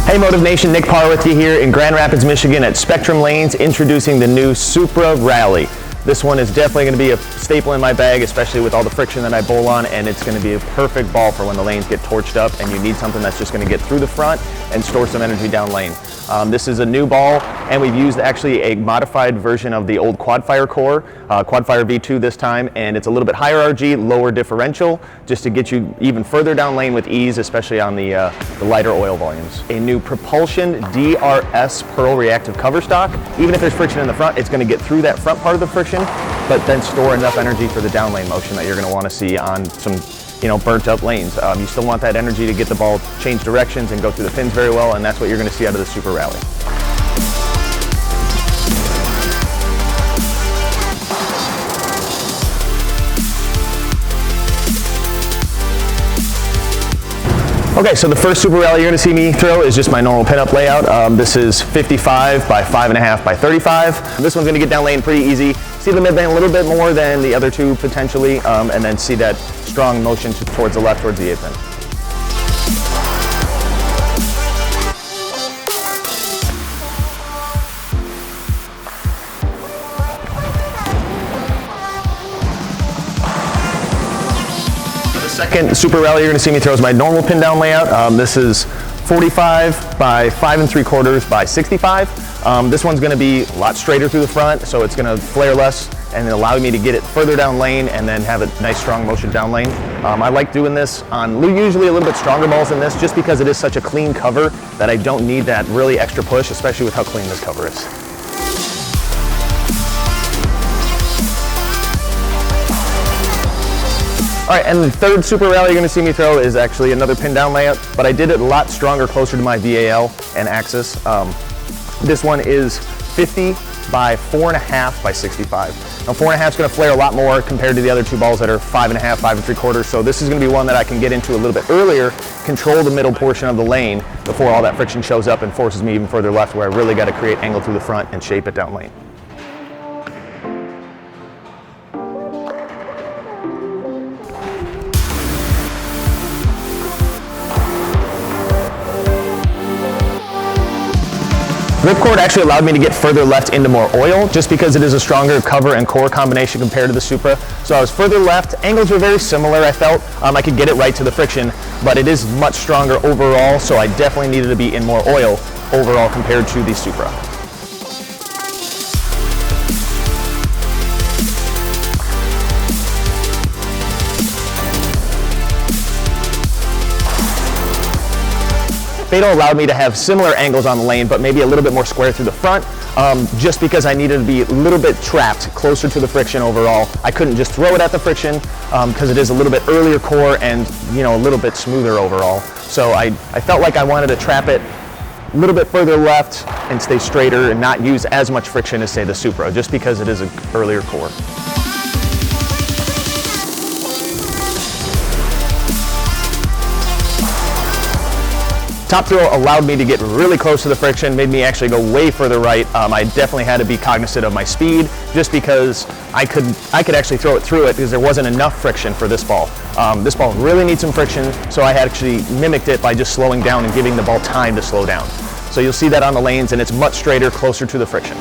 Hey Motive Nation, Nick Pahr with you here in Grand Rapids, Michigan at Spectrum Lanes, introducing the new Supra Rally. This one is definitely going to be a staple in my bag, especially with all the friction that I bowl on, and it's going to be a perfect ball for when the lanes get torched up and you need something that's just going to get through the front and store some energy down lane. This is a new ball, and we've used actually a modified version of the old Quadfire core, Quadfire V2 this time, and it's a little bit higher RG, lower differential, just to get you even further down lane with ease, especially on the lighter oil volumes. A new propulsion DRS Pearl reactive cover stock. Even if there's friction in the front, it's going to get through that front part of the friction, but then store enough energy for the down lane motion that you're going to want to see on some burnt up lanes. You still want that energy to get the ball change directions and go through the pins very well, and that's what you're going to see out of the Supra Rally. Okay, so the first Supra Rally you're going to see me throw is just my normal pinup layout. This is 55 by 5.5 by 35. This one's going to get down lane pretty easy. See the mid lane a little bit more than the other two potentially, and then see that strong motion towards the left, towards the apron. Second Supra Rally you're going to see me throw is my normal pin down layout. This is 45 by 5 3/4 by 65. This one's going to be a lot straighter through the front, so it's going to flare less and allow me to get it further down lane and then have a nice strong motion down lane. I like doing this on usually a little bit stronger balls than this, just because it is such a clean cover that I don't need that really extra push, especially with how clean this cover is. All right, and the third Supra Rally you're going to see me throw is actually another pin down layout, but I did it a lot stronger, closer to my VAL and axis. This one is 50 by 4.5 by 65. Now 4.5 is going to flare a lot more compared to the other two balls that are 5.5, 5 3/4. So this is going to be one that I can get into a little bit earlier, control the middle portion of the lane before all that friction shows up and forces me even further left, where I really got to create angle through the front and shape it down lane. Ripcord actually allowed me to get further left into more oil, just because it is a stronger cover and core combination compared to the Supra. So I was further left. Angles were very similar, I felt. I could get it right to the friction, but it is much stronger overall, so I definitely needed to be in more oil overall compared to the Supra. Venom allowed me to have similar angles on the lane, but maybe a little bit more square through the front, just because I needed to be a little bit trapped closer to the friction overall. I couldn't just throw it at the friction, because it is a little bit earlier core and a little bit smoother overall. So I felt like I wanted to trap it a little bit further left and stay straighter and not use as much friction as, say, the Supra, just because it is an earlier core. Top throw allowed me to get really close to the friction, made me actually go way further right. I definitely had to be cognizant of my speed, just because I could actually throw it through it, because there wasn't enough friction for this ball. This ball really needs some friction, so I had actually mimicked it by just slowing down and giving the ball time to slow down. So you'll see that on the lanes, and it's much straighter, closer to the friction.